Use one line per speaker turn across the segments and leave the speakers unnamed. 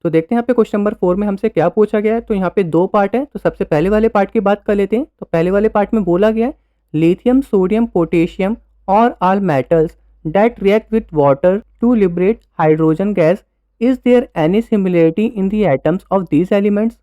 तो देखते हैं यहाँ पे क्वेश्चन नंबर 4 में हमसे क्या पूछा गया है। तो यहाँ पे 2 पार्ट है, तो सबसे पहले वाले पार्ट की बात कर लेते हैं। तो पहले वाले पार्ट में बोला गया है लिथियम, सोडियम, पोटेशियम और all metals that react with water to liberate hydrogen gas, is there any similarity in the atoms of these elements.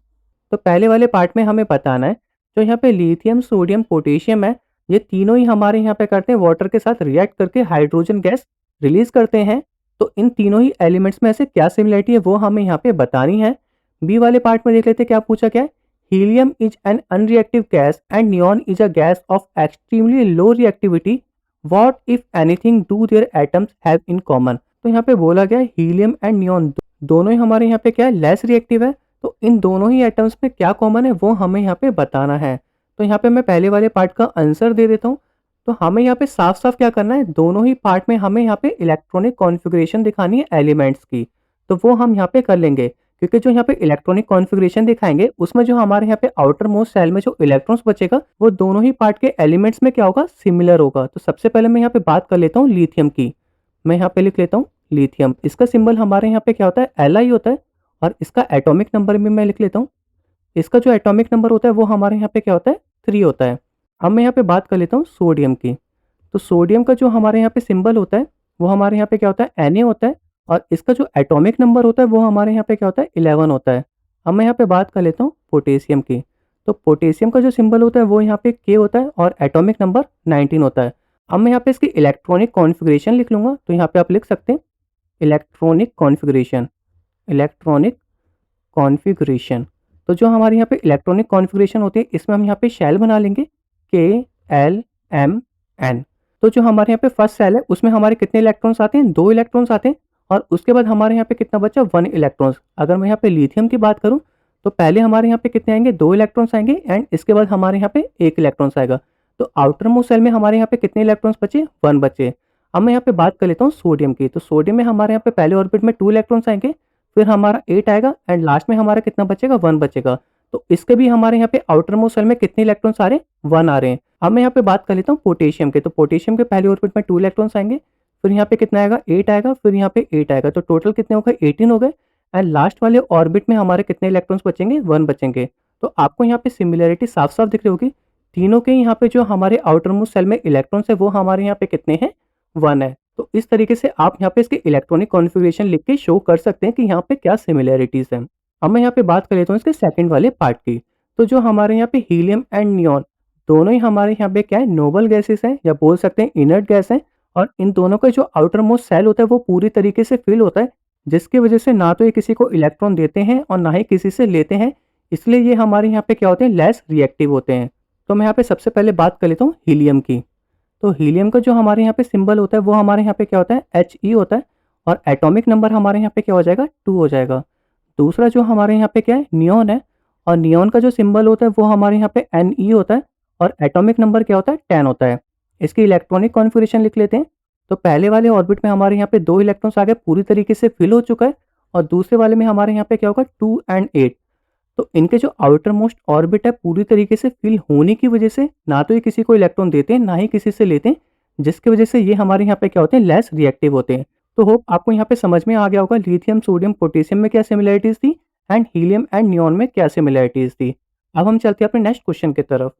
तो पहले वाले पार्ट में हमें बताना है जो यहाँ पे लिथियम, सोडियम, पोटेशियम है, ये तीनों ही हमारे यहाँ पे करते हैं वाटर के साथ रिएक्ट करके हाइड्रोजन गैस रिलीज करते हैं। तो इन तीनों ही एलिमेंट्स में से क्या सिमिलरिटी है वो हमें यहाँ पे बतानी है। बी वाले पार्ट में देख लेते हैं क्या पूछा गया है। Helium is an unreactive gas and neon is a gas off extremely low reactivity, what if anything do their atoms have in common. तो यहाँ पे बोला गया है हीलियम एंड नियॉन दोनों ही हमारे यहाँ पे क्या है, लेस रिएक्टिव है। तो इन दोनों ही एटम्स में क्या कॉमन है वो हमें यहाँ पे बताना है। तो यहाँ पे मैं पहले वाले पार्ट का आंसर दे देता हूँ। तो हमें यहाँ पे साफ साफ क्या करना है, दोनों ही पार्ट में हमें यहाँ पे इलेक्ट्रॉनिक कॉन्फ़िगरेशन दिखानी है एलिमेंट्स की। तो वो हम यहाँ पे कर लेंगे, क्योंकि जो यहाँ पे इलेक्ट्रॉनिक कॉन्फ़िगरेशन दिखाएंगे उसमें जो हमारे यहाँ पे आउटर मोस्ट सेल में जो इलेक्ट्रॉन्स बचेगा वो दोनों ही पार्ट के एलिमेंट्स में क्या होगा, सिमिलर होगा। तो सबसे पहले मैं यहाँ पे बात कर लेता हूँ लिथियम की। मैं यहाँ पे लिख लेता हूँ लिथियम, इसका सिंबल हमारे यहाँ पे क्या होता है, Li होता है। और इसका एटॉमिक नंबर भी मैं लिख लेता हूँ। इसका जो एटॉमिक नंबर होता है वो हमारे यहाँ पे क्या होता है, 3 होता है। अब मैं यहाँ पे बात कर लेता हूँ सोडियम की। तो सोडियम का जो हमारे यहाँ पे सिंबल होता है वो हमारे यहाँ पे क्या होता है, Na होता है। और इसका जो एटॉमिक नंबर होता है वो हमारे यहाँ पे क्या होता है, 11 होता है। अब मैं यहाँ पे बात कर लेता हूँ पोटेशियम की। तो पोटेशियम का जो सिंबल होता है वो यहाँ पे K होता है और एटॉमिक नंबर 19 होता है। अब मैं यहाँ पे इसकी इलेक्ट्रॉनिक कॉन्फ़िगरेशन लिख लूँगा। तो यहाँ पे आप लिख सकते हैं इलेक्ट्रॉनिक कॉन्फ़िगरेशन, इलेक्ट्रॉनिक कॉन्फ़िगरेशन। तो जो हमारे यहाँ पे इलेक्ट्रॉनिक कॉन्फ़िगरेशन होती है इसमें हम यहाँ पे शेल बना लेंगे KLMN। तो जो हमारे यहाँ पे फर्स्ट सेल है उसमें हमारे कितने इलेक्ट्रॉन्स आते हैं, 2 इलेक्ट्रॉन्स आते हैं। और उसके बाद हमारे यहाँ पे कितना बचा, 1 इलेक्ट्रॉन्स। अगर मैं यहाँ पे लिथियम की बात करूँ तो पहले हमारे यहाँ पे कितने आएंगे, 2 इलेक्ट्रॉन्स आएंगे एंड इसके बाद हमारे यहाँ पे 1 इलेक्ट्रॉन्स आएगा। तो आउटर मोस्ट सेल में हमारे यहाँ पे कितने इलेक्ट्रॉन्स बचे, 1 बचे। अब मैं यहाँ पे बात कर लेता हूँ सोडियम की। तो सोडियम में हमारे यहाँ पे पहले ऑर्बिट में 2 इलेक्ट्रॉन्स आएंगे, फिर हमारा 8 आएगा एंड लास्ट में हमारा कितना बचेगा, 1 बचेगा। तो इसके भी हमारे यहाँ पे आउटर मोस्ट सेल में कितने इलेक्ट्रॉन्स आ रहे हैं, 1 आ रहे हैं। अब मैं यहाँ पे बात कर लेता हूँ पोटेशियम के। तो पोटेशियम के पहले ऑर्बिट में 2 इलेक्ट्रॉन्स आएंगे, फिर यहाँ पे कितना आएगा, 8 आएगा, फिर यहाँ पे 8 आएगा। तो टोटल कितने हो गए, 18 हो गए। एंड लास्ट वाले ऑर्बिट में हमारे कितने इलेक्ट्रॉन्स बचेंगे, 1 बचेंगे। तो आपको यहाँ पे सिमिलरिटी साफ साफ दिख रही होगी। तीनों के यहाँ पे जो हमारे आउटर मोस्ट सेल में इलेक्ट्रॉन्स है वो हमारे यहाँ पे कितने हैं, 1 है। तो इस तरीके से आप यहाँ पे इसके इलेक्ट्रॉनिक कॉन्फ़िगरेशन लिख के शो कर सकते हैं कि यहाँ पे क्या सिमिलरिटीज़ हैं। अब मैं यहाँ पे बात कर लेता हूँ इसके सेकंड वाले पार्ट की। तो जो हमारे यहाँ पे हीलियम एंड नियॉन दोनों ही हमारे यहाँ पे क्या है, नोबल गैसेस हैं या बोल सकते हैं इनर्ट गैस हैं। और इन दोनों का जो आउटर मोस्ट सेल होता है वो पूरी तरीके से फिल होता है, जिसकी वजह से ना तो ये किसी को इलेक्ट्रॉन देते हैं और ना ही किसी से लेते हैं। इसलिए ये हमारे यहाँ पे क्या होते हैं, लेस रिएक्टिव होते हैं। तो मैं यहाँ पे सबसे पहले बात कर लेता हूँ हीलियम की। तो हीलियम का जो हमारे यहाँ पे सिंबल होता है वो हमारे यहाँ पे क्या होता है, He होता है। और एटॉमिक नंबर हमारे यहाँ पे क्या हो जाएगा, 2 हो जाएगा। दूसरा जो हमारे यहाँ पे क्या है, नियॉन है। और नियॉन का जो सिंबल होता है वो हमारे यहाँ पे Ne होता है और एटॉमिक नंबर क्या होता है, 10 होता है। इसकी इलेक्ट्रॉनिक कॉन्फ़िगरेशन लिख लेते हैं। तो पहले वाले ऑर्बिट में हमारे यहाँ पे 2 इलेक्ट्रॉन्स आ गए, पूरी तरीके से फिल हो चुका है। और दूसरे वाले में हमारे यहाँ पे क्या होगा, 2 एंड 8। तो इनके जो आउटर मोस्ट ऑर्बिट है पूरी तरीके से फिल होने की वजह से ना तो ये किसी को इलेक्ट्रॉन देते हैं ना ही किसी से लेते हैं, जिसकी वजह से ये हमारे यहाँ पे क्या होते हैं, लेस रिएक्टिव होते हैं। तो होप आपको यहाँ पे समझ में आ गया होगा लिथियम, सोडियम, पोटेशियम में क्या सिमिलरिटीज थी एंड हीलियम एंड नियॉन में क्या सिमिलरिटीज थी। अब हम चलते हैं अपने नेक्स्ट क्वेश्चन की तरफ।